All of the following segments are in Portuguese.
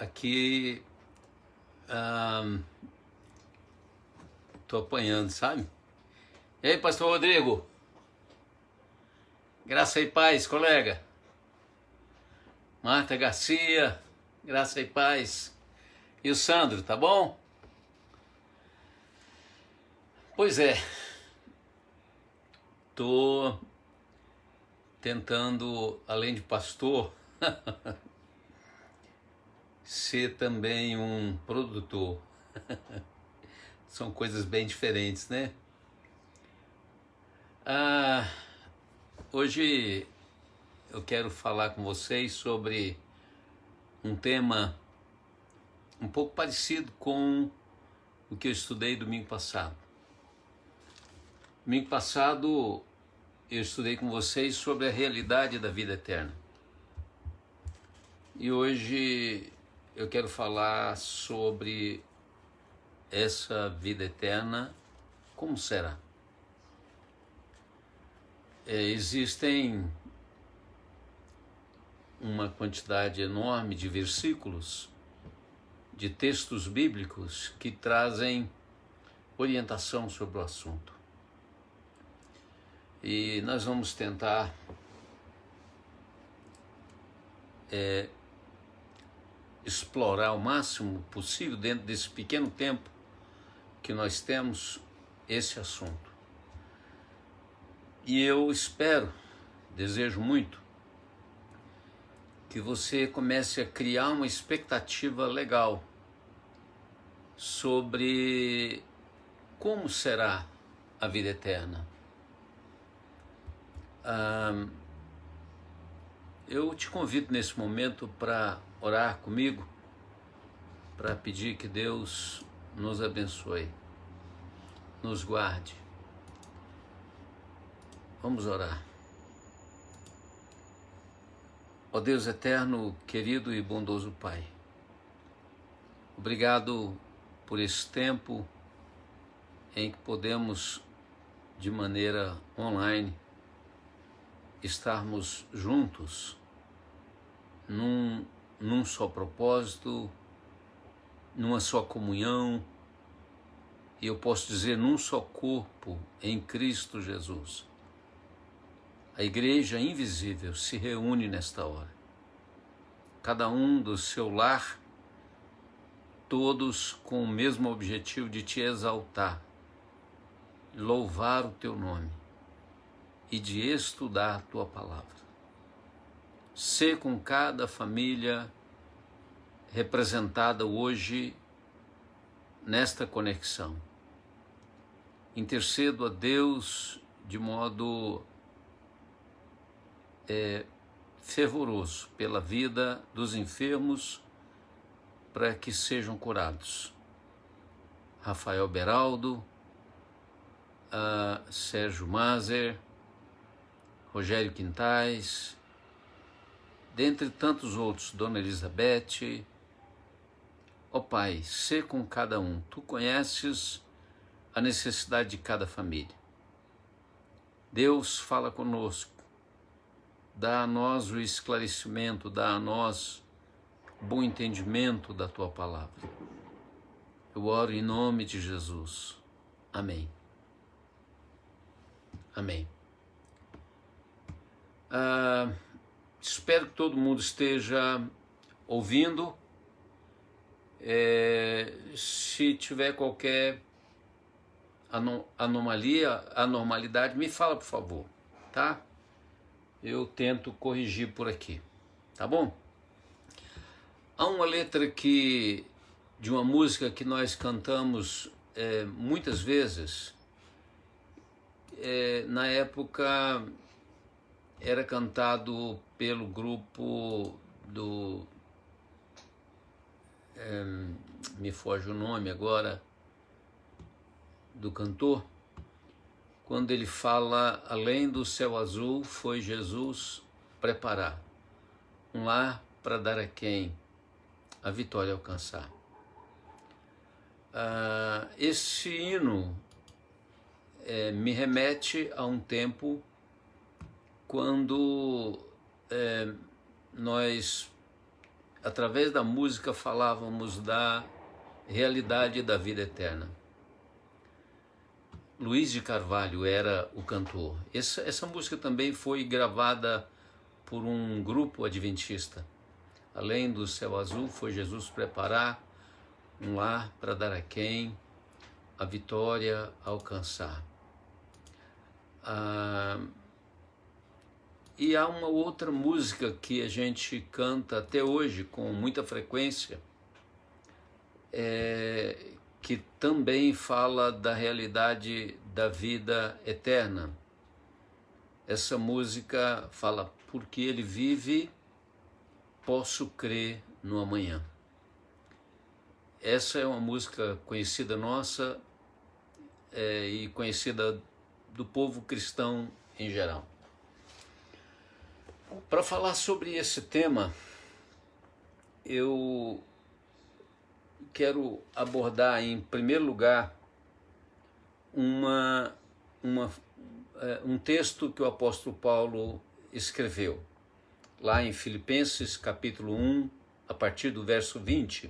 aqui tô apanhando, sabe? E aí, pastor Rodrigo? Graça e paz, colega. Marta Garcia, graça e paz. E o Sandro, tá bom? Pois é, tô tentando, além de pastor, ser também um produtor. São coisas bem diferentes, né? Hoje eu quero falar com vocês sobre um tema um pouco parecido com o que eu estudei domingo passado. Domingo passado eu estudei com vocês sobre a realidade da vida eterna. E hoje eu quero falar sobre essa vida eterna, como será? Existem uma quantidade enorme de versículos, de textos bíblicos que trazem orientação sobre o assunto. E nós vamos tentar explorar o máximo possível, dentro desse pequeno tempo que nós temos, esse assunto. E eu espero, desejo muito, que você comece a criar uma expectativa legal sobre como será a vida eterna. Eu te convido nesse momento para orar comigo, para pedir que Deus nos abençoe, nos guarde. Vamos orar. Ó Deus eterno, querido e bondoso Pai, obrigado por esse tempo em que podemos, de maneira online, estarmos juntos num só propósito, numa só comunhão, e eu posso dizer num só corpo em Cristo Jesus. A igreja invisível se reúne nesta hora, cada um do seu lar, todos com o mesmo objetivo de te exaltar, louvar o teu nome e de estudar a tua palavra. Sê com cada família representada hoje nesta conexão. Intercedo a Deus de modo fervoroso pela vida dos enfermos, para que sejam curados. Rafael Beraldo, Sérgio Mazer, Rogério Quintais, dentre tantos outros, Dona Elizabeth. Ó Pai, sê com cada um. Tu conheces a necessidade de cada família. Deus fala conosco. Dá a nós o esclarecimento, dá a nós o bom entendimento da Tua palavra. Eu oro em nome de Jesus. Amém. Amém. Espero que todo mundo esteja ouvindo. Se tiver qualquer anormalidade, me fala, por favor, tá? Eu tento corrigir por aqui, tá bom? Há uma letra de uma música que nós cantamos muitas vezes. Na época era cantado pelo grupo do... me foge o nome agora, do cantor, quando ele fala: além do céu azul foi Jesus preparar um lar para dar a quem a vitória alcançar. Esse hino me remete a um tempo quando nós através da música falávamos da realidade da vida eterna. Luiz de Carvalho era o cantor. Essa música também foi gravada por um grupo adventista. Além do céu azul, foi Jesus preparar um lar para dar a quem a vitória alcançar. E há uma outra música que a gente canta até hoje com muita frequência, que também fala da realidade da vida eterna. Essa música fala: porque ele vive, posso crer no amanhã. Essa é uma música conhecida nossa e conhecida do povo cristão em geral. Para falar sobre esse tema, eu quero abordar em primeiro lugar um texto que o apóstolo Paulo escreveu, lá em Filipenses capítulo 1, a partir do verso 20.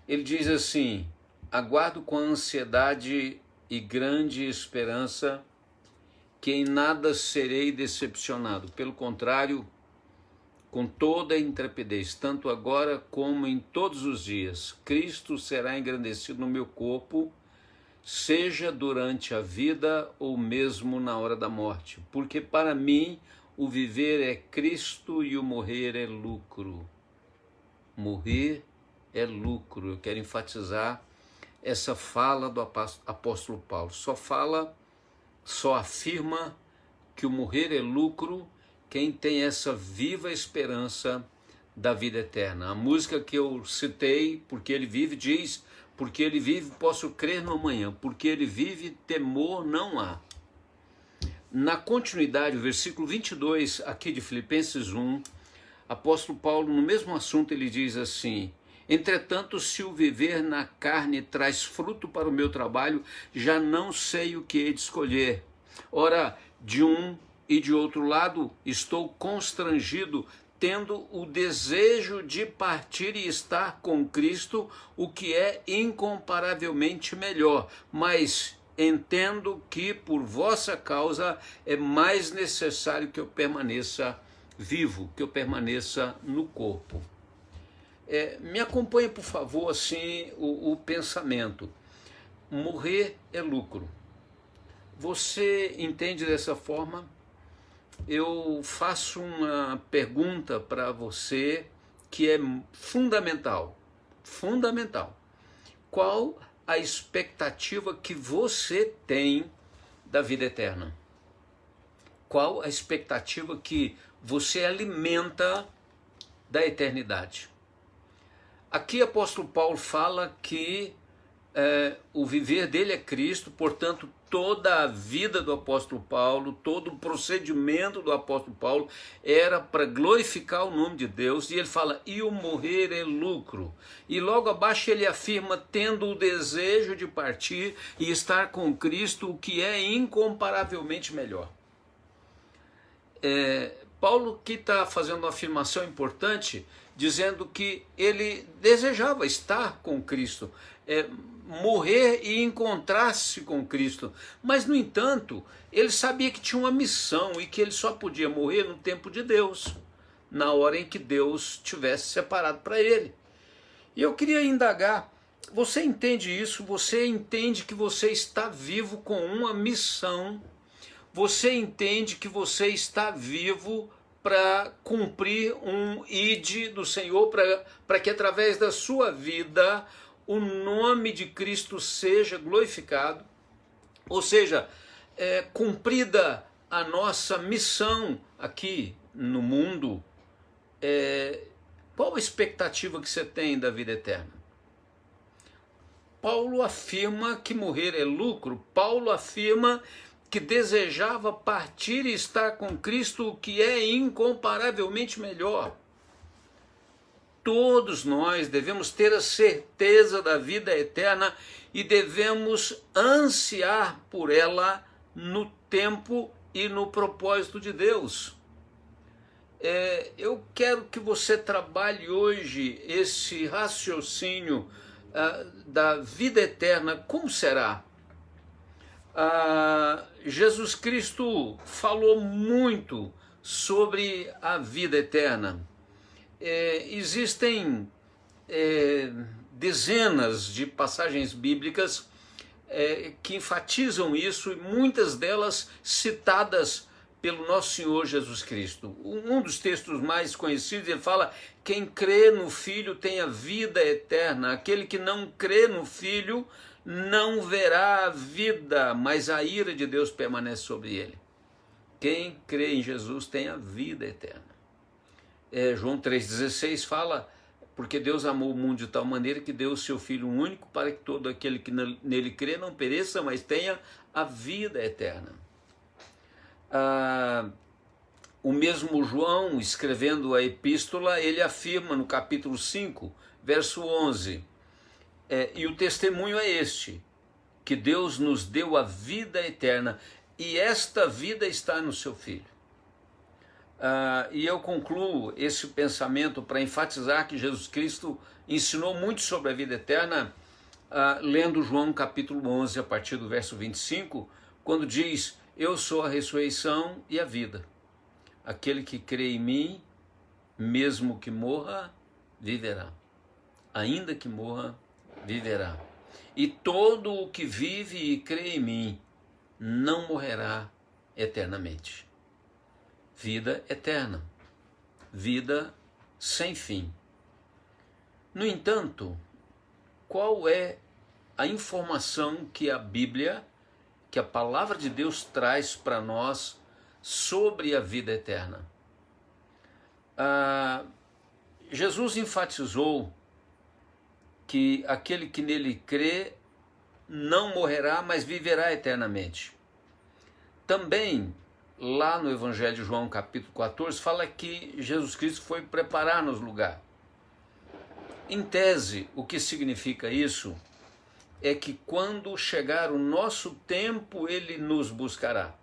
Ele diz assim: aguardo com ansiedade e grande esperança que em nada serei decepcionado. Pelo contrário, com toda a intrepidez, tanto agora como em todos os dias, Cristo será engrandecido no meu corpo, seja durante a vida ou mesmo na hora da morte. Porque para mim o viver é Cristo e o morrer é lucro. Morrer é lucro. Eu quero enfatizar essa fala do apóstolo Paulo. Só afirma que o morrer é lucro quem tem essa viva esperança da vida eterna. A música que eu citei, porque ele vive, diz: porque ele vive, posso crer no amanhã. Porque ele vive, temor não há. Na continuidade, o versículo 22 aqui de Filipenses 1, apóstolo Paulo, no mesmo assunto, ele diz assim: entretanto, se o viver na carne traz fruto para o meu trabalho, já não sei o que hei de escolher. Ora, de um e de outro lado, estou constrangido, tendo o desejo de partir e estar com Cristo, o que é incomparavelmente melhor. Mas entendo que por vossa causa é mais necessário que eu permaneça vivo, que eu permaneça no corpo. Me acompanhe, por favor, assim, o pensamento. Morrer é lucro. Você entende dessa forma? Eu faço uma pergunta para você que é fundamental. Fundamental. Qual a expectativa que você tem da vida eterna? Qual a expectativa que você alimenta da eternidade? Aqui o apóstolo Paulo fala que o viver dele é Cristo, portanto toda a vida do apóstolo Paulo, todo o procedimento do apóstolo Paulo era para glorificar o nome de Deus, e ele fala: e o morrer é lucro. E logo abaixo ele afirma: tendo o desejo de partir e estar com Cristo, o que é incomparavelmente melhor. Paulo que está fazendo uma afirmação importante, dizendo que ele desejava estar com Cristo, morrer e encontrar-se com Cristo. Mas, no entanto, ele sabia que tinha uma missão e que ele só podia morrer no tempo de Deus, na hora em que Deus tivesse separado para ele. E eu queria indagar: você entende isso? Você entende que você está vivo com uma missão? Você entende que você está vivo para cumprir um id do Senhor, para que através da sua vida o nome de Cristo seja glorificado? Ou seja, cumprida a nossa missão aqui no mundo, qual a expectativa que você tem da vida eterna? Paulo afirma que morrer é lucro. Paulo afirma que desejava partir e estar com Cristo, o que é incomparavelmente melhor. Todos nós devemos ter a certeza da vida eterna e devemos ansiar por ela no tempo e no propósito de Deus. eu quero que você trabalhe hoje esse raciocínio da vida eterna. Como será? Jesus Cristo falou muito sobre a vida eterna. Existem dezenas de passagens bíblicas que enfatizam isso, e muitas delas citadas pelo nosso Senhor Jesus Cristo. Um dos textos mais conhecidos, ele fala: quem crê no Filho tem a vida eterna, aquele que não crê no Filho não verá a vida, mas a ira de Deus permanece sobre ele. Quem crê em Jesus tem a vida eterna. João 3,16 fala: porque Deus amou o mundo de tal maneira que deu o seu Filho único, para que todo aquele que nele crê não pereça, mas tenha a vida eterna. O mesmo João, escrevendo a epístola, ele afirma no capítulo 5, verso 11, e o testemunho é este, que Deus nos deu a vida eterna, e esta vida está no seu Filho. E eu concluo esse pensamento para enfatizar que Jesus Cristo ensinou muito sobre a vida eterna, lendo João capítulo 11, a partir do verso 25, quando diz: eu sou a ressurreição e a vida. Aquele que crê em mim, mesmo que morra, viverá. Ainda que morra, viverá. E todo o que vive e crê em mim não morrerá eternamente. Vida eterna. Vida sem fim. No entanto, qual é a informação que a Bíblia, que a palavra de Deus traz para nós sobre a vida eterna? Jesus enfatizou que aquele que nele crê não morrerá, mas viverá eternamente. Também, lá no Evangelho de João, capítulo 14, fala que Jesus Cristo foi preparar-nos lugar. Em tese, o que significa isso é que quando chegar o nosso tempo, ele nos buscará.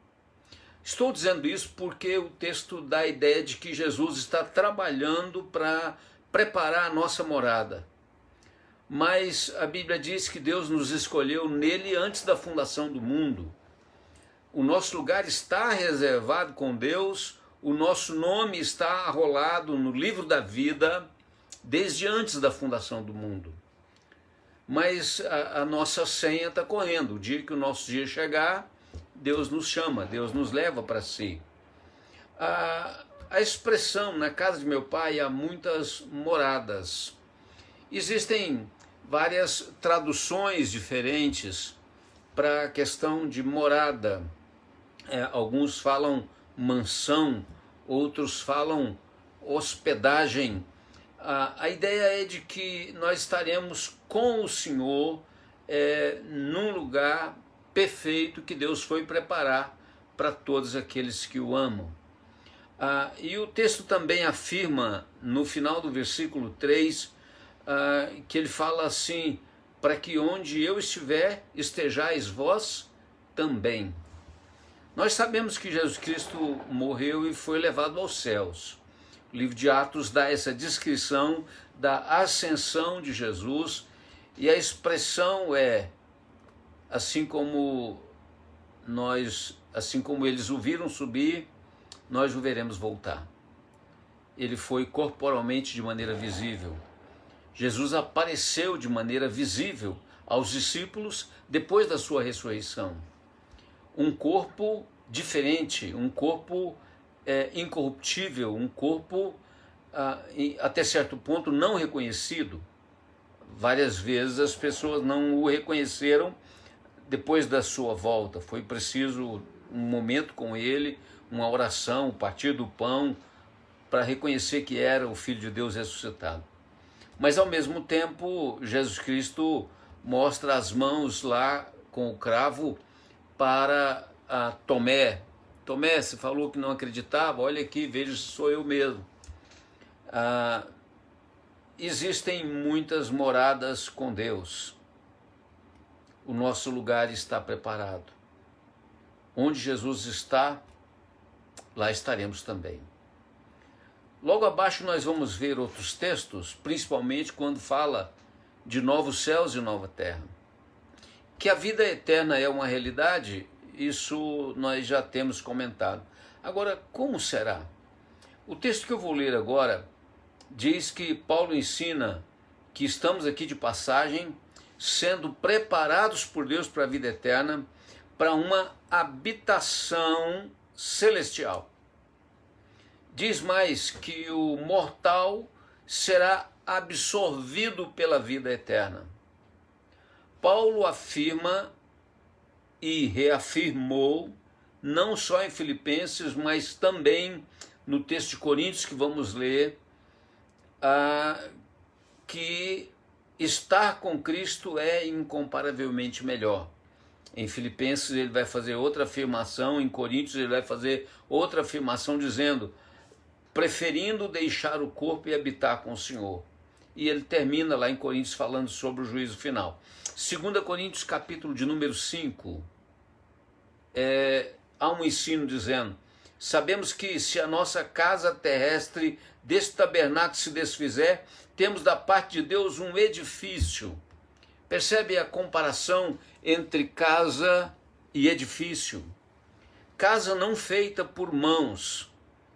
Estou dizendo isso porque o texto dá a ideia de que Jesus está trabalhando para preparar a nossa morada. Mas a Bíblia diz que Deus nos escolheu nele antes da fundação do mundo. O nosso lugar está reservado com Deus, o nosso nome está arrolado no livro da vida desde antes da fundação do mundo. Mas a nossa senha está correndo. O dia que o nosso dia chegar, Deus nos chama, Deus nos leva para si. A expressão, na casa de meu pai há muitas moradas. Existem várias traduções diferentes para a questão de morada. Alguns falam mansão, outros falam hospedagem. A ideia é de que nós estaremos com o Senhor num lugar perfeito que Deus foi preparar para todos aqueles que o amam. E o texto também afirma, no final do versículo 3, que ele fala assim: para que onde eu estiver, estejais vós também. Nós sabemos que Jesus Cristo morreu e foi levado aos céus. O livro de Atos dá essa descrição da ascensão de Jesus, e a expressão é: assim como eles o viram subir, nós o veremos voltar. Ele foi corporalmente de maneira visível. Jesus apareceu de maneira visível aos discípulos depois da sua ressurreição. Um corpo diferente, um corpo incorruptível, um corpo até certo ponto não reconhecido. Várias vezes as pessoas não o reconheceram depois da sua volta. Foi preciso um momento com ele, uma oração, o partir do pão, para reconhecer que era o Filho de Deus ressuscitado. Mas ao mesmo tempo, Jesus Cristo mostra as mãos lá com o cravo para Tomé. Tomé, você falou que não acreditava, olha aqui, veja se sou eu mesmo. Existem muitas moradas com Deus. O nosso lugar está preparado. Onde Jesus está, lá estaremos também. Logo abaixo nós vamos ver outros textos, principalmente quando fala de novos céus e nova terra. Que a vida eterna é uma realidade, isso nós já temos comentado. Agora, como será? O texto que eu vou ler agora diz que Paulo ensina que estamos aqui de passagem, sendo preparados por Deus para a vida eterna, para uma habitação celestial. Diz mais que o mortal será absorvido pela vida eterna. Paulo afirma e reafirmou, não só em Filipenses, mas também no texto de Coríntios que vamos ler, que estar com Cristo é incomparavelmente melhor. Em Filipenses ele vai fazer outra afirmação, em Coríntios ele vai fazer outra afirmação dizendo, preferindo deixar o corpo e habitar com o Senhor. E ele termina lá em Coríntios falando sobre o juízo final. 2 Coríntios capítulo de número 5, há um ensino dizendo, sabemos que se a nossa casa terrestre desse tabernáculo se desfizer, temos da parte de Deus um edifício. Percebe a comparação entre casa e edifício? Casa não feita por mãos,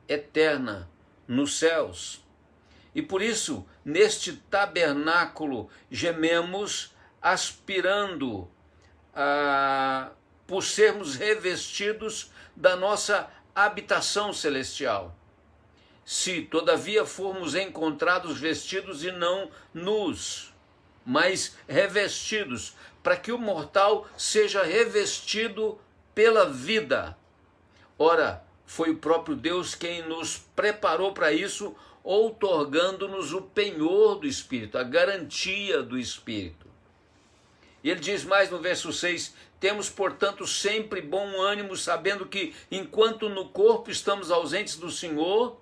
eterna, nos céus. E por isso, neste tabernáculo, gememos aspirando por sermos revestidos da nossa habitação celestial. Se, todavia, formos encontrados vestidos e não nus, mas revestidos, para que o mortal seja revestido pela vida. Ora, foi o próprio Deus quem nos preparou para isso, outorgando-nos o penhor do Espírito, a garantia do Espírito. E ele diz mais no verso 6, temos, portanto, sempre bom ânimo, sabendo que, enquanto no corpo estamos ausentes do Senhor,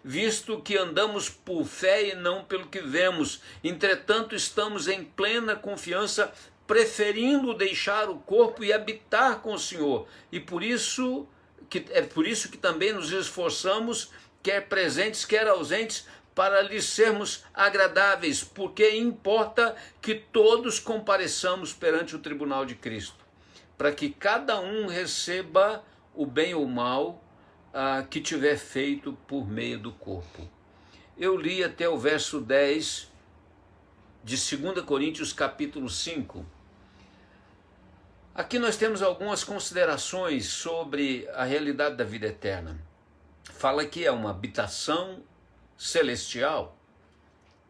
visto que andamos por fé e não pelo que vemos, entretanto estamos em plena confiança, preferindo deixar o corpo e habitar com o Senhor. E por isso que também nos esforçamos, quer presentes, quer ausentes, para lhes sermos agradáveis, porque importa que todos compareçamos perante o tribunal de Cristo, para que cada um receba o bem ou mal que tiver feito por meio do corpo. Eu li até o verso 10 de 2 Coríntios capítulo 5. Aqui nós temos algumas considerações sobre a realidade da vida eterna. Fala que é uma habitação celestial,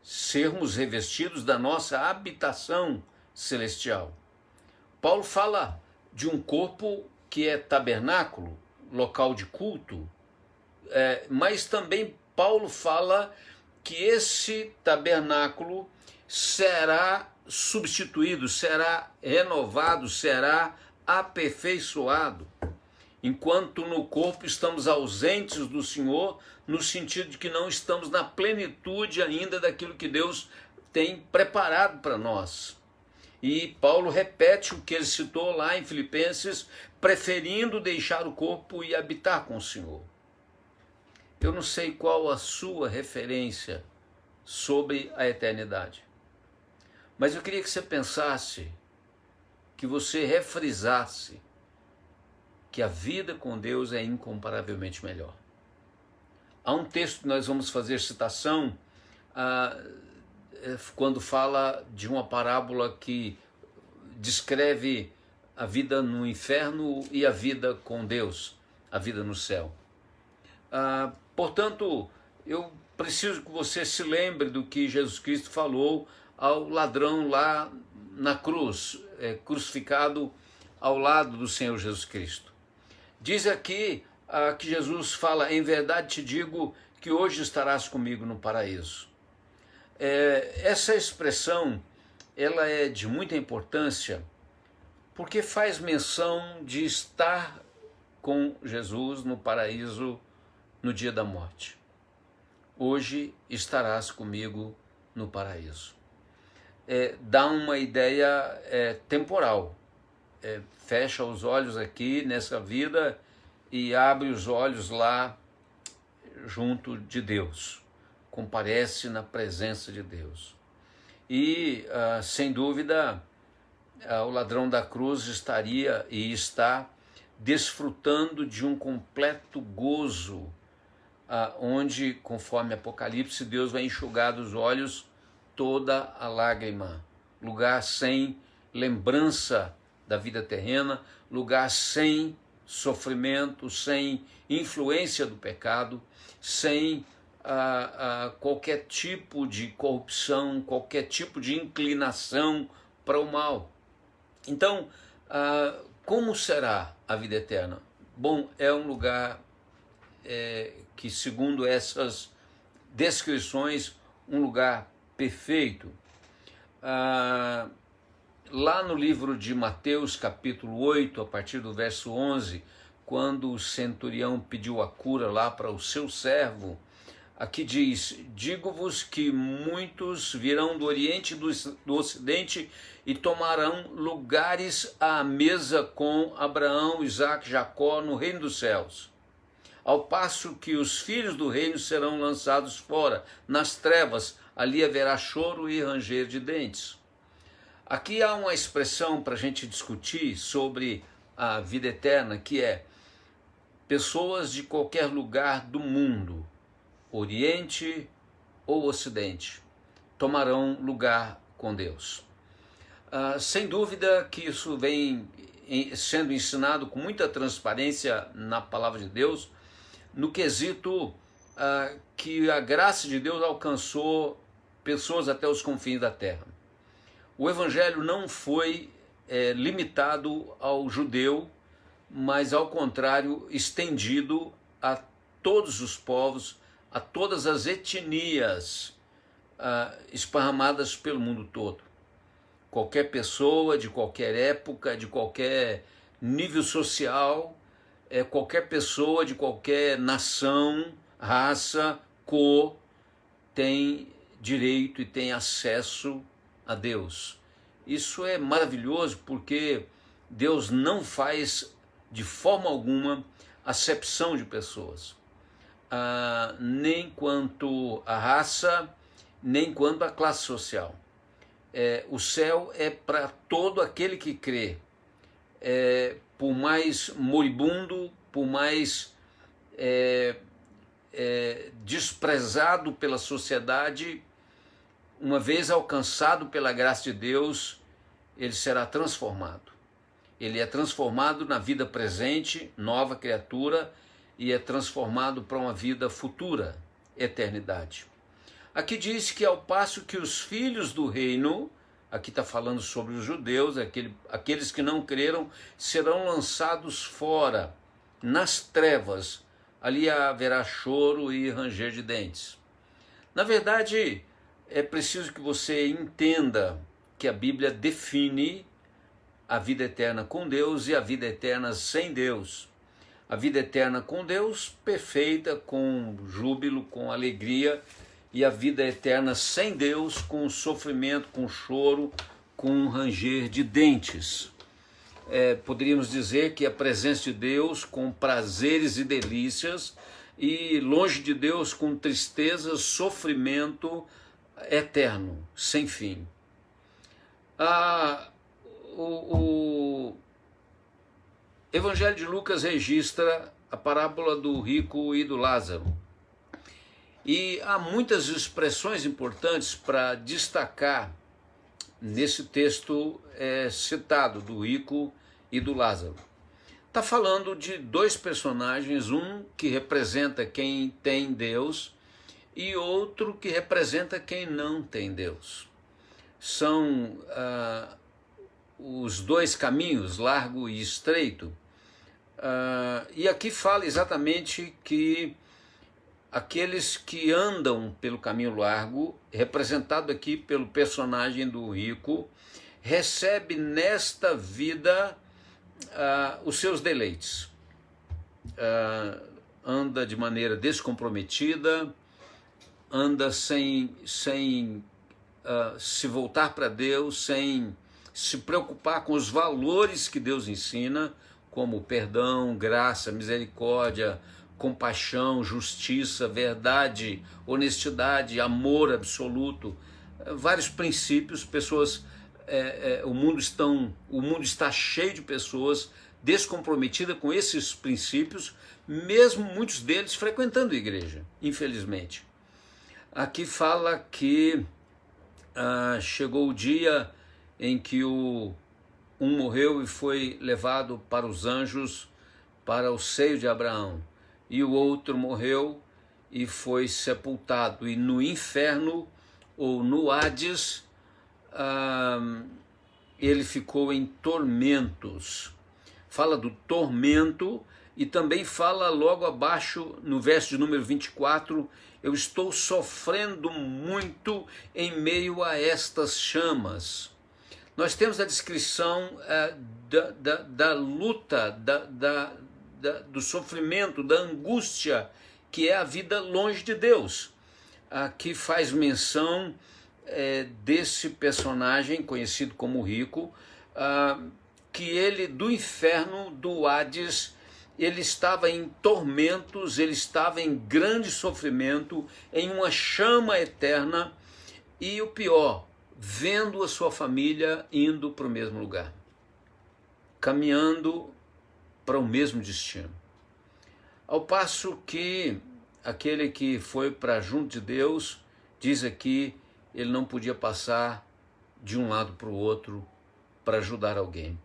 sermos revestidos da nossa habitação celestial. Paulo fala de um corpo que é tabernáculo, local de culto, mas também Paulo fala que esse tabernáculo será substituído, será renovado, será aperfeiçoado. Enquanto no corpo estamos ausentes do Senhor, no sentido de que não estamos na plenitude ainda daquilo que Deus tem preparado para nós. E Paulo repete o que ele citou lá em Filipenses, preferindo deixar o corpo e habitar com o Senhor. Eu não sei qual a sua referência sobre a eternidade, mas eu queria que você pensasse, que você refrisasse, que a vida com Deus é incomparavelmente melhor. Há um texto que nós vamos fazer citação, quando fala de uma parábola que descreve a vida no inferno e a vida com Deus, a vida no céu. Portanto, eu preciso que você se lembre do que Jesus Cristo falou ao ladrão lá na cruz, crucificado ao lado do Senhor Jesus Cristo. Diz aqui que Jesus fala, em verdade te digo que hoje estarás comigo no paraíso. Essa expressão, ela é de muita importância, porque faz menção de estar com Jesus no paraíso no dia da morte. Hoje estarás comigo no paraíso. Dá uma ideia temporal. Fecha os olhos aqui nessa vida e abre os olhos lá junto de Deus, comparece na presença de Deus. E, sem dúvida, o ladrão da cruz estaria e está desfrutando de um completo gozo, onde, conforme Apocalipse, Deus vai enxugar dos olhos toda a lágrima. Lugar sem lembrança da vida terrena, lugar sem sofrimento, sem influência do pecado, sem qualquer tipo de corrupção, qualquer tipo de inclinação para o mal. Então, como será a vida eterna? Bom, é um lugar que, segundo essas descrições, um lugar perfeito. Lá no livro de Mateus, capítulo 8, a partir do verso 11, quando o centurião pediu a cura lá para o seu servo, aqui diz: digo-vos que muitos virão do Oriente e do Ocidente e tomarão lugares à mesa com Abraão, Isaque e Jacó no reino dos céus. Ao passo que os filhos do reino serão lançados fora, nas trevas, ali haverá choro e ranger de dentes. Aqui há uma expressão para a gente discutir sobre a vida eterna, que é: pessoas de qualquer lugar do mundo, Oriente ou Ocidente, tomarão lugar com Deus. Sem dúvida que isso vem sendo ensinado com muita transparência na palavra de Deus, no quesito que a graça de Deus alcançou pessoas até os confins da terra. O evangelho não foi limitado ao judeu, mas ao contrário, estendido a todos os povos, a todas as etnias esparramadas pelo mundo todo. Qualquer pessoa, de qualquer época, de qualquer nível social, qualquer pessoa de qualquer nação, raça, cor, tem direito e tem acesso a Deus. Isso é maravilhoso, porque Deus não faz de forma alguma acepção de pessoas, nem quanto a raça, nem quanto a classe social. O céu é para todo aquele que crê, por mais moribundo, por mais desprezado pela sociedade, uma vez alcançado pela graça de Deus, ele será transformado. Ele é transformado na vida presente, nova criatura, e é transformado para uma vida futura, eternidade. Aqui diz que ao passo que os filhos do reino, aqui está falando sobre os judeus, aqueles que não creram, serão lançados fora, nas trevas, ali haverá choro e ranger de dentes. Na verdade, é preciso que você entenda que a Bíblia define a vida eterna com Deus e a vida eterna sem Deus. A vida eterna com Deus, perfeita, com júbilo, com alegria, e a vida eterna sem Deus, com sofrimento, com choro, com ranger de dentes. Poderíamos dizer que a presença de Deus com prazeres e delícias, e longe de Deus com tristeza, sofrimento eterno, sem fim. O Evangelho de Lucas registra a parábola do rico e do Lázaro. E há muitas expressões importantes para destacar nesse texto citado, do rico e do Lázaro. Está falando de dois personagens, um que representa quem tem Deus e outro que representa quem não tem Deus. São os dois caminhos, largo e estreito. E aqui fala exatamente que aqueles que andam pelo caminho largo, representado aqui pelo personagem do rico, recebe nesta vida os seus deleites. Anda de maneira descomprometida, anda sem se voltar para Deus, sem se preocupar com os valores que Deus ensina, como perdão, graça, misericórdia, compaixão, justiça, verdade, honestidade, amor absoluto, vários princípios. Pessoas, o mundo está cheio de pessoas descomprometidas com esses princípios, mesmo muitos deles frequentando a igreja, infelizmente. Aqui fala que chegou o dia em que um morreu e foi levado para os anjos, para o seio de Abraão, e o outro morreu e foi sepultado, e no inferno, ou no Hades, ele ficou em tormentos. Fala do tormento, e também fala logo abaixo, no verso de número 24, eu estou sofrendo muito em meio a estas chamas. Nós temos a descrição da luta, do sofrimento, da angústia, que é a vida longe de Deus. Aqui faz menção desse personagem conhecido como rico, que ele, do inferno, do Hades, ele estava em tormentos, ele estava em grande sofrimento, em uma chama eterna, e o pior, vendo a sua família indo para o mesmo lugar, caminhando para o mesmo destino. Ao passo que aquele que foi para junto de Deus, diz aqui, ele não podia passar de um lado para o outro para ajudar alguém.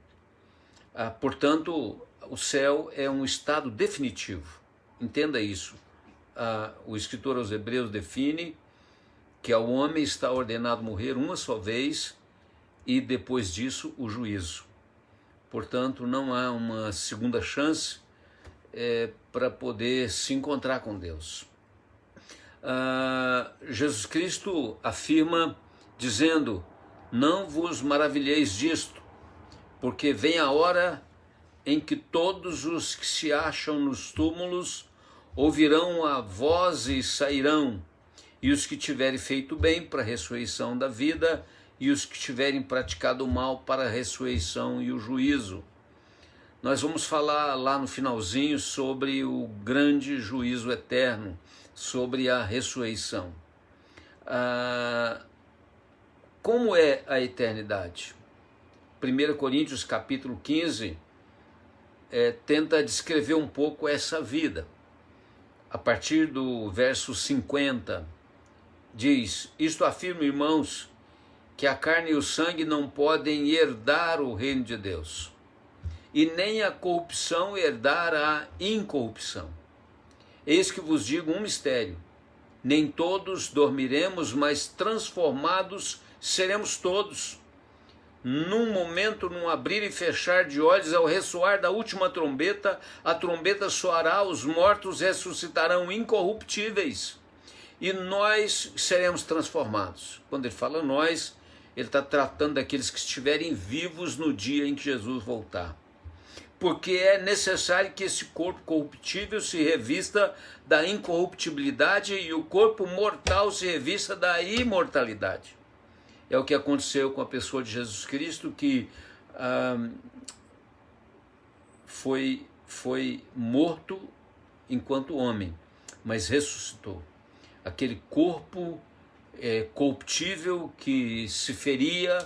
Portanto, o céu é um estado definitivo. Entenda isso. O escritor aos Hebreus define que ao homem está ordenado morrer uma só vez e depois disso o juízo. Portanto, não há uma segunda chance para poder se encontrar com Deus. Jesus Cristo afirma dizendo, não vos maravilheis disto, porque vem a hora em que todos os que se acham nos túmulos ouvirão a voz e sairão, e os que tiverem feito bem para a ressurreição da vida, e os que tiverem praticado o mal para a ressurreição e o juízo. Nós vamos falar lá no finalzinho sobre o grande juízo eterno, sobre a ressurreição. Como é a eternidade? 1 Coríntios capítulo 15 tenta descrever um pouco essa vida. A partir do verso 50, diz, isto afirmo, irmãos, que a carne e o sangue não podem herdar o reino de Deus, e nem a corrupção herdar a incorrupção. Eis que vos digo um mistério, nem todos dormiremos, mas transformados seremos todos, num momento, num abrir e fechar de olhos, ao ressoar da última trombeta, a trombeta soará, os mortos ressuscitarão incorruptíveis, e nós seremos transformados. Quando ele fala nós, ele está tratando daqueles que estiverem vivos no dia em que Jesus voltar. Porque é necessário que esse corpo corruptível se revista da incorruptibilidade e o corpo mortal se revista da imortalidade. É o que aconteceu com a pessoa de Jesus Cristo, que foi morto enquanto homem, mas ressuscitou. Aquele corpo corruptível que se feria,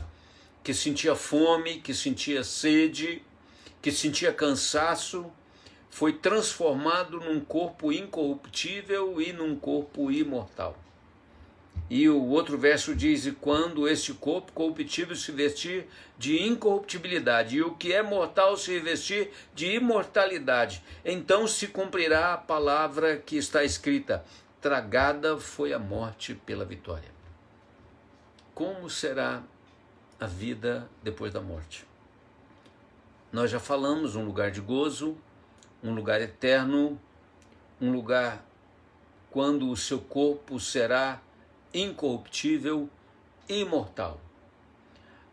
que sentia fome, que sentia sede, que sentia cansaço, foi transformado num corpo incorruptível e num corpo imortal. E o outro verso diz, e quando este corpo corruptível se vestir de incorruptibilidade, e o que é mortal se revestir de imortalidade, então se cumprirá a palavra que está escrita, tragada foi a morte pela vitória. Como será a vida depois da morte? Nós já falamos, um lugar de gozo, um lugar eterno, um lugar quando o seu corpo será incorruptível, imortal.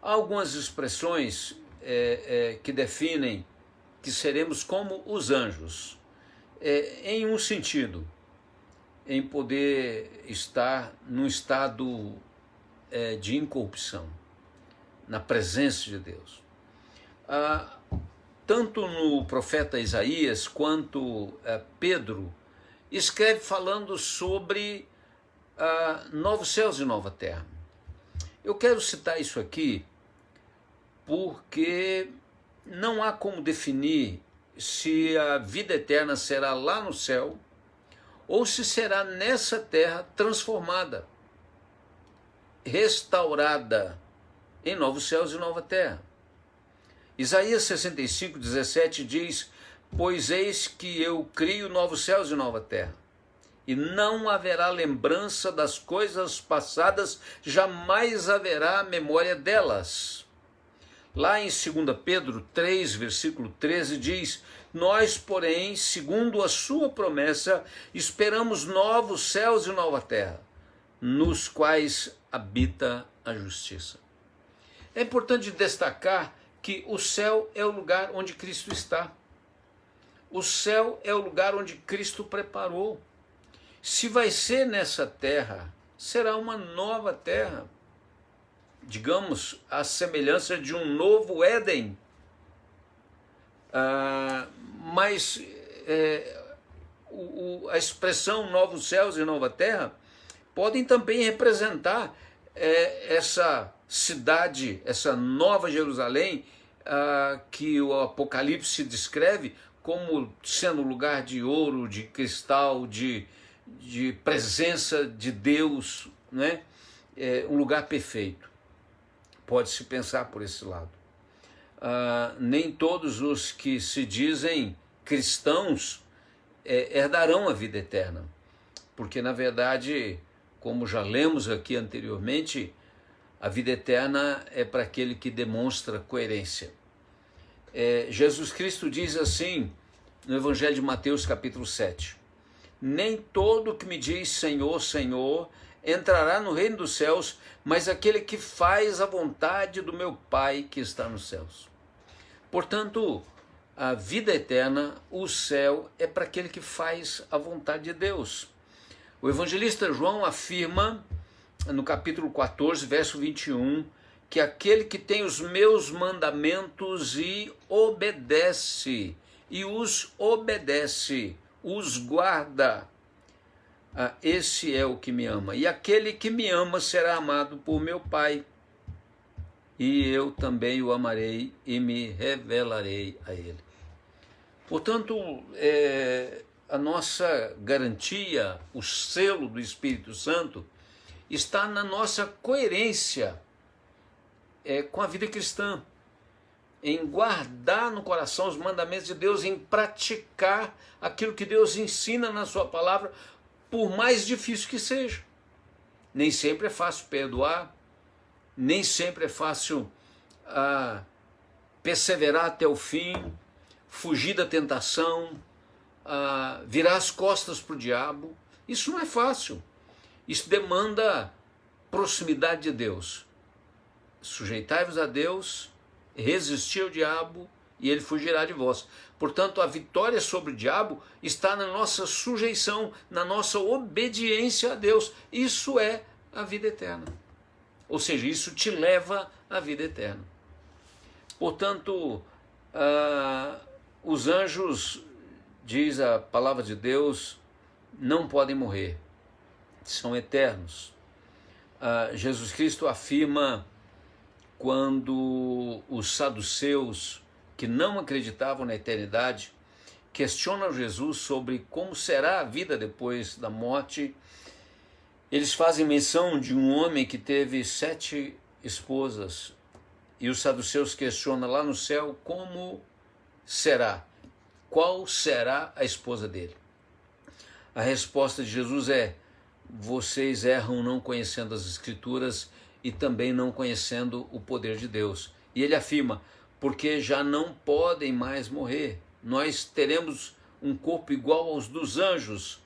Há algumas expressões que definem que seremos como os anjos, em um sentido, em poder estar num estado de incorrupção, na presença de Deus. Tanto no profeta Isaías quanto Pedro escreve falando sobre novos céus e nova terra. Eu quero citar isso aqui porque não há como definir se a vida eterna será lá no céu ou se será nessa terra transformada, restaurada em novos céus e nova terra. Isaías 65:17 diz: pois eis que eu crio novos céus e nova terra, e não haverá lembrança das coisas passadas, jamais haverá memória delas. Lá em 2 Pedro 3, versículo 13 diz: nós, porém, segundo a sua promessa, esperamos novos céus e nova terra, nos quais habita a justiça. É importante destacar que o céu é o lugar onde Cristo está. O céu é o lugar onde Cristo preparou. Se vai ser nessa terra, será uma nova terra. Digamos, a semelhança de um novo Éden. Mas a expressão novos céus e nova terra podem também representar essa cidade, essa nova Jerusalém, que o Apocalipse descreve como sendo lugar de ouro, de cristal, de presença de Deus, né? Um lugar perfeito. Pode-se pensar por esse lado. Nem todos os que se dizem cristãos herdarão a vida eterna, porque na verdade, como já lemos aqui anteriormente, a vida eterna é para aquele que demonstra coerência. Jesus Cristo diz assim no Evangelho de Mateus capítulo 7, nem todo que me diz Senhor, Senhor, entrará no reino dos céus, mas aquele que faz a vontade do meu Pai que está nos céus. Portanto, a vida eterna, o céu, é para aquele que faz a vontade de Deus. O evangelista João afirma, no capítulo 14, verso 21, que aquele que tem os meus mandamentos e obedece, os guarda, esse é o que me ama. E aquele que me ama será amado por meu Pai, e eu também o amarei e me revelarei a ele. Portanto, a nossa garantia, o selo do Espírito Santo, está na nossa coerência com a vida cristã, em guardar no coração os mandamentos de Deus, em praticar aquilo que Deus ensina na sua palavra, por mais difícil que seja. Nem sempre é fácil perdoar, nem sempre é fácil perseverar até o fim, fugir da tentação, virar as costas para o diabo. Isso não é fácil. Isso demanda proximidade de Deus. Sujeitai-vos a Deus, resistir ao diabo e ele fugirá de vós. Portanto, a vitória sobre o diabo está na nossa sujeição, na nossa obediência a Deus. Isso é a vida eterna. Ou seja, isso te leva à vida eterna. Portanto, os anjos, diz a palavra de Deus, não podem morrer, são eternos. Jesus Cristo afirma, quando os saduceus, que não acreditavam na eternidade, questionam Jesus sobre como será a vida depois da morte, eles fazem menção de um homem que teve 7 esposas, e os saduceus questionam lá no céu como será, qual será a esposa dele. A resposta de Jesus é: vocês erram não conhecendo as Escrituras e também não conhecendo o poder de Deus. E ele afirma, porque já não podem mais morrer. Nós teremos um corpo igual aos dos anjos,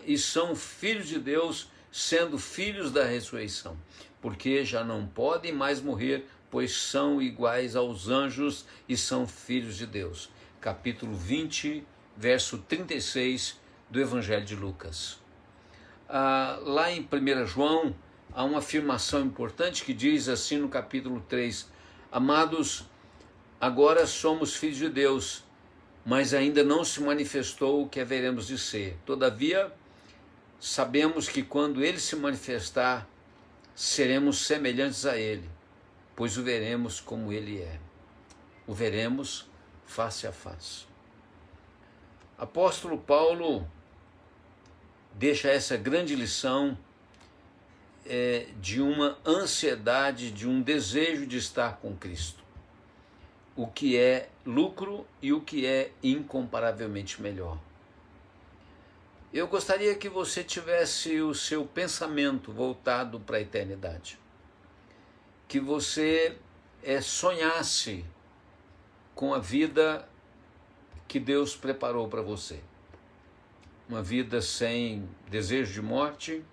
e são filhos de Deus, sendo filhos da ressurreição. Porque já não podem mais morrer, pois são iguais aos anjos e são filhos de Deus. Capítulo 20, verso 36 do Evangelho de Lucas. Lá em 1 João, há uma afirmação importante que diz assim no capítulo 3, amados, agora somos filhos de Deus, mas ainda não se manifestou o que haveremos de ser. Todavia, sabemos que quando ele se manifestar, seremos semelhantes a ele, pois o veremos como ele é. O veremos face a face. Apóstolo Paulo deixa essa grande lição de uma ansiedade, de um desejo de estar com Cristo. O que é lucro e o que é incomparavelmente melhor. Eu gostaria que você tivesse o seu pensamento voltado para a eternidade. Que você sonhasse com a vida que Deus preparou para você. Uma vida sem desejo de morte,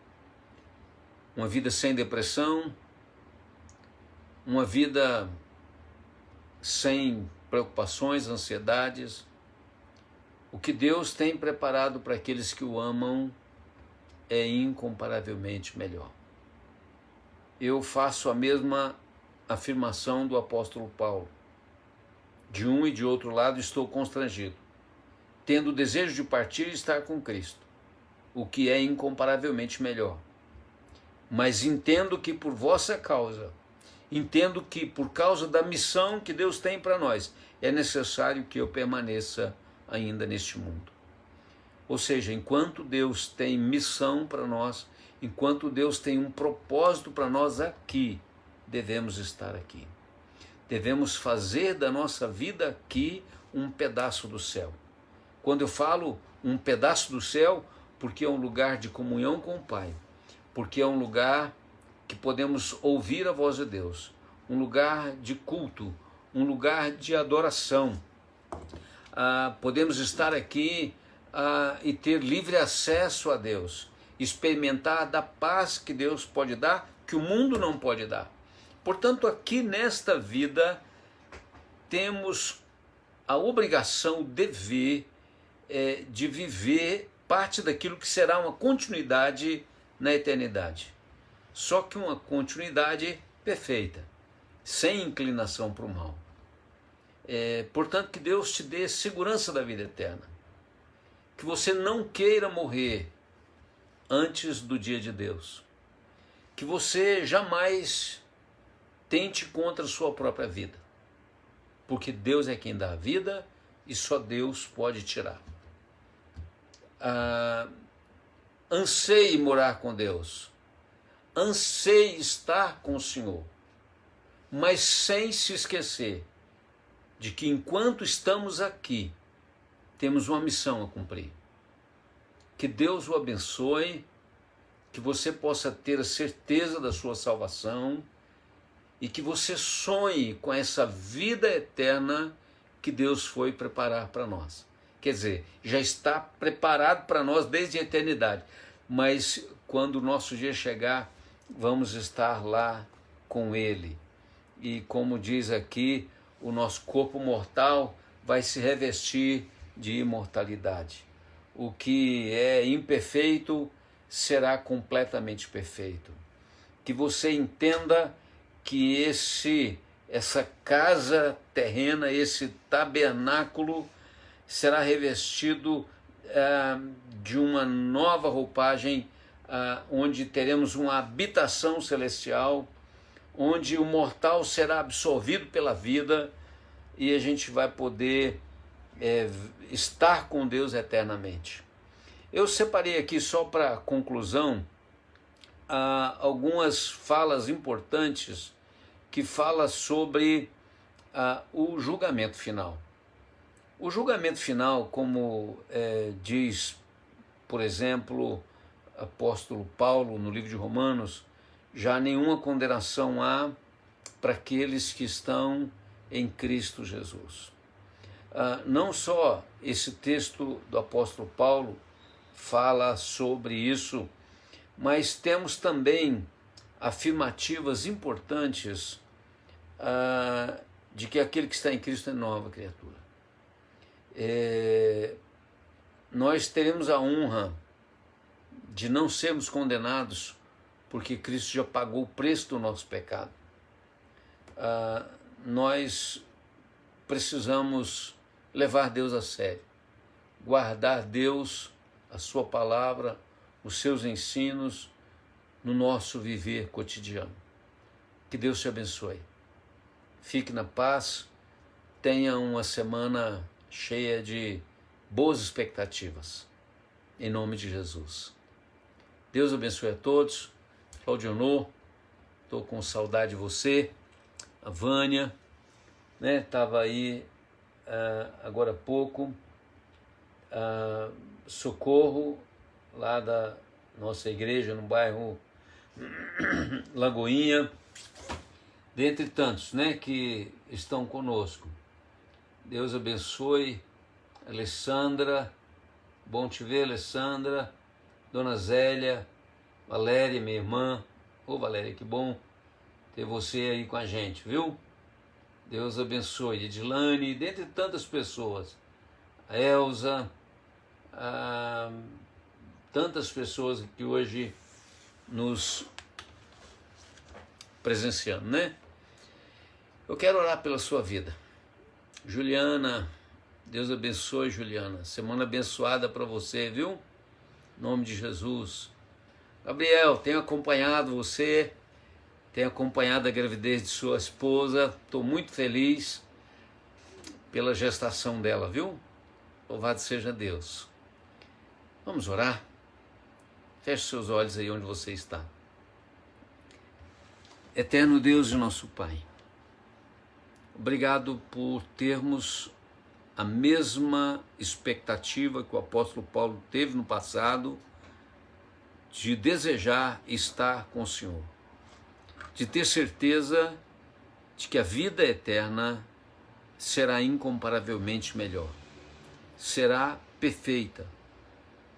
uma vida sem depressão, uma vida sem preocupações, ansiedades. O que Deus tem preparado para aqueles que o amam é incomparavelmente melhor. Eu faço a mesma afirmação do apóstolo Paulo. De um e de outro lado estou constrangido, tendo o desejo de partir e estar com Cristo, o que é incomparavelmente melhor. Mas entendo que por vossa causa, entendo que por causa da missão que Deus tem para nós, é necessário que eu permaneça ainda neste mundo. Ou seja, enquanto Deus tem missão para nós, enquanto Deus tem um propósito para nós aqui, devemos estar aqui. Devemos fazer da nossa vida aqui um pedaço do céu. Quando eu falo um pedaço do céu, porque é um lugar de comunhão com o Pai, porque é um lugar que podemos ouvir a voz de Deus, um lugar de culto, um lugar de adoração. Podemos estar aqui e ter livre acesso a Deus, experimentar da paz que Deus pode dar, que o mundo não pode dar. Portanto, aqui nesta vida, temos a obrigação, o dever de viver parte daquilo que será uma continuidade na eternidade. Só que uma continuidade perfeita, sem inclinação para o mal. Portanto, que Deus te dê segurança da vida eterna. Que você não queira morrer antes do dia de Deus. Que você jamais tente contra a sua própria vida. Porque Deus é quem dá a vida e só Deus pode tirar. Anseie morar com Deus. Anseie estar com o Senhor. Mas sem se esquecer de que enquanto estamos aqui, temos uma missão a cumprir. Que Deus o abençoe, que você possa ter a certeza da sua salvação e que você sonhe com essa vida eterna que Deus foi preparar para nós. Quer dizer, já está preparado para nós desde a eternidade, mas quando o nosso dia chegar, vamos estar lá com Ele. E como diz aqui, o nosso corpo mortal vai se revestir de imortalidade. O que é imperfeito será completamente perfeito. Que você entenda que essa casa terrena, esse tabernáculo, será revestido de uma nova roupagem, onde teremos uma habitação celestial, onde o mortal será absorvido pela vida e a gente vai poder estar com Deus eternamente. Eu separei aqui só para conclusão algumas falas importantes que falam sobre o julgamento final. O julgamento final, como diz, por exemplo, apóstolo Paulo no livro de Romanos, já nenhuma condenação há para aqueles que estão em Cristo Jesus. Não só esse texto do apóstolo Paulo fala sobre isso, mas temos também afirmativas importantes de que aquele que está em Cristo é nova criatura. Nós teremos a honra de não sermos condenados porque Cristo já pagou o preço do nosso pecado. Nós precisamos levar Deus a sério, guardar Deus, a sua palavra, os seus ensinos no nosso viver cotidiano. Que Deus te abençoe. Fique na paz, tenha uma semana cheia de boas expectativas, em nome de Jesus. Deus abençoe a todos. Claudionor, estou com saudade de você. A Vânia, né, estava aí agora há pouco. Socorro, lá da nossa igreja, no bairro Lagoinha, dentre tantos, né, que estão conosco. Deus abençoe. Alessandra, bom te ver, Alessandra. Dona Zélia, Valéria, minha irmã. Ô Valéria, que bom ter você aí com a gente, viu? Deus abençoe. Edilane, dentre tantas pessoas. A Elza, tantas pessoas que hoje nos presenciando, né? Eu quero orar pela sua vida. Juliana, Deus abençoe, Juliana. Semana abençoada para você, viu? Em nome de Jesus. Gabriel, tenho acompanhado você, tenho acompanhado a gravidez de sua esposa. Estou muito feliz pela gestação dela, viu? Louvado seja Deus. Vamos orar? Feche seus olhos aí onde você está. Eterno Deus e nosso Pai, obrigado por termos a mesma expectativa que o apóstolo Paulo teve no passado, de desejar estar com o Senhor, de ter certeza de que a vida eterna será incomparavelmente melhor, será perfeita,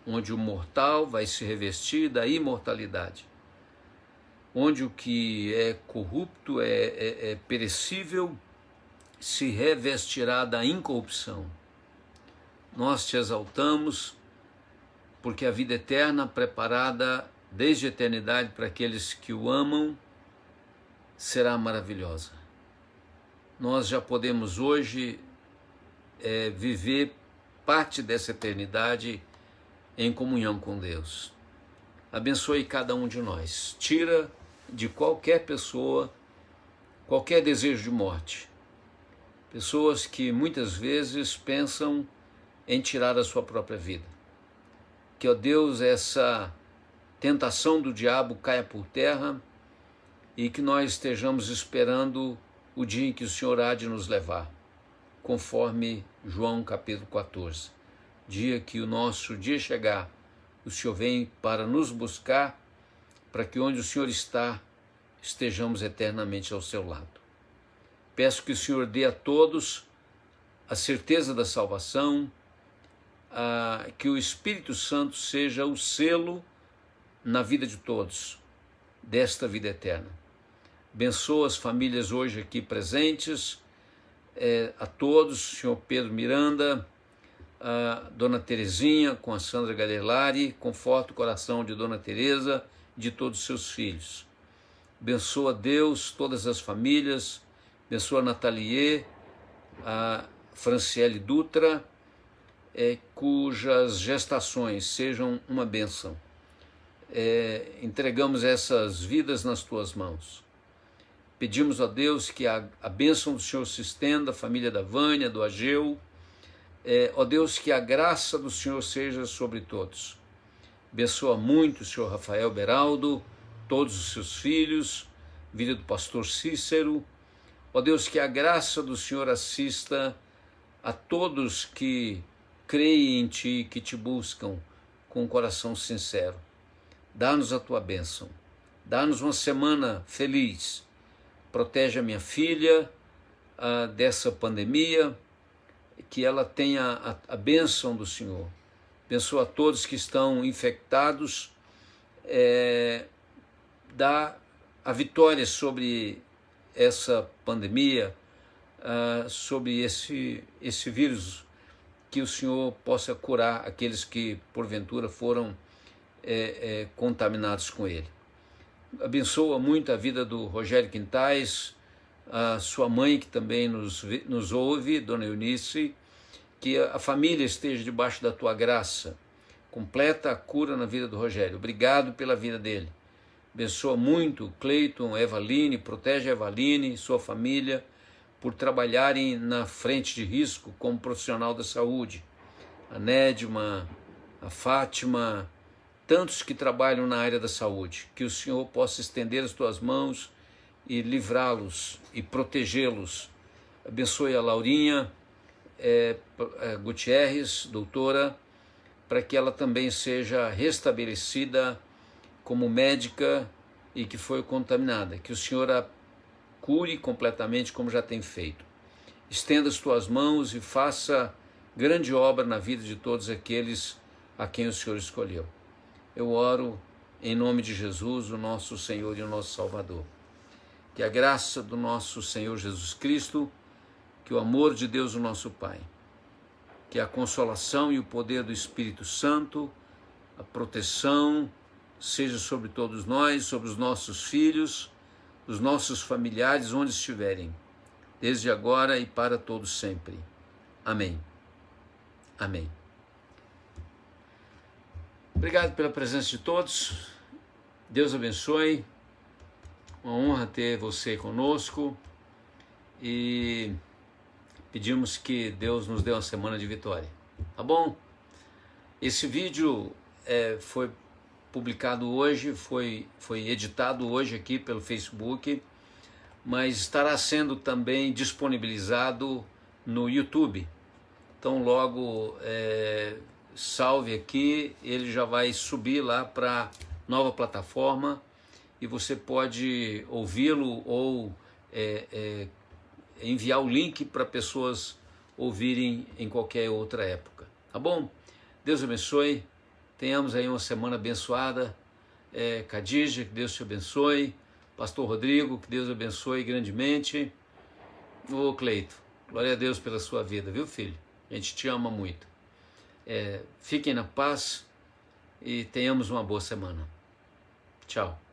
onde o mortal vai se revestir da imortalidade, onde o que é corrupto, é perecível, se revestirá da incorrupção. Nós te exaltamos, porque a vida eterna, preparada desde a eternidade para aqueles que o amam, será maravilhosa. Nós já podemos hoje viver parte dessa eternidade em comunhão com Deus. Abençoe cada um de nós. Tira de qualquer pessoa qualquer desejo de morte. Pessoas que muitas vezes pensam em tirar a sua própria vida. Que, ó Deus, essa tentação do diabo caia por terra e que nós estejamos esperando o dia em que o Senhor há de nos levar, conforme João capítulo 14. Dia que o nosso dia chegar, o Senhor vem para nos buscar, para que onde o Senhor está, estejamos eternamente ao seu lado. Peço que o Senhor dê a todos a certeza da salvação, que o Espírito Santo seja o selo na vida de todos, desta vida eterna. Abençoa as famílias hoje aqui presentes, a todos, Senhor Pedro Miranda, a Dona Terezinha com a Sandra Gadelari, conforta o coração de Dona Teresa e de todos os seus filhos. Abençoa, Deus, todas as famílias, abençoa a Nathalie, a Franciele Dutra, cujas gestações sejam uma bênção. Entregamos essas vidas nas tuas mãos. Pedimos a Deus que a bênção do Senhor se estenda, a família da Vânia, do Ageu. Ó Deus, que a graça do Senhor seja sobre todos. Abençoa muito o Senhor Rafael Beraldo, todos os seus filhos, vida do pastor Cícero. Ó Deus, que a graça do Senhor assista a todos que creem em Ti, que Te buscam com um coração sincero. Dá-nos a Tua bênção. Dá-nos uma semana feliz. Protege a minha filha dessa pandemia, que ela tenha a bênção do Senhor. Abençoa a todos que estão infectados, dá a vitória sobre essa pandemia, sobre esse vírus, que o Senhor possa curar aqueles que porventura foram contaminados com ele. Abençoa muito a vida do Rogério Quintais, a sua mãe que também nos ouve, Dona Eunice, que a família esteja debaixo da tua graça. Completa a cura na vida do Rogério. Obrigado pela vida dele. Abençoa muito Cleiton, Evaline, protege a Evaline e sua família por trabalharem na frente de risco como profissional da saúde. A Nédima, a Fátima, tantos que trabalham na área da saúde. Que o Senhor possa estender as tuas mãos e livrá-los e protegê-los. Abençoe a Laurinha Gutierrez, doutora, para que ela também seja restabelecida como médica e que foi contaminada. Que o Senhor a cure completamente como já tem feito. Estenda as tuas mãos e faça grande obra na vida de todos aqueles a quem o Senhor escolheu. Eu oro em nome de Jesus, o nosso Senhor e o nosso Salvador. Que a graça do nosso Senhor Jesus Cristo, que o amor de Deus, o nosso Pai, que a consolação e o poder do Espírito Santo, a proteção, seja sobre todos nós, sobre os nossos filhos, os nossos familiares, onde estiverem, desde agora e para todos sempre. Amém. Amém. Obrigado pela presença de todos. Deus abençoe. Uma honra ter você conosco e pedimos que Deus nos dê uma semana de vitória. Tá bom? Esse vídeo foi publicado hoje, foi editado hoje aqui pelo Facebook, mas estará sendo também disponibilizado no YouTube. Então logo salve aqui, ele já vai subir lá para nova plataforma e você pode ouvi-lo ou enviar o link para pessoas ouvirem em qualquer outra época. Tá bom? Deus abençoe. Tenhamos aí uma semana abençoada. Khadija, que Deus te abençoe. Pastor Rodrigo, que Deus abençoe grandemente. Ô Cleito, glória a Deus pela sua vida, viu filho? A gente te ama muito. Fiquem na paz e tenhamos uma boa semana. Tchau.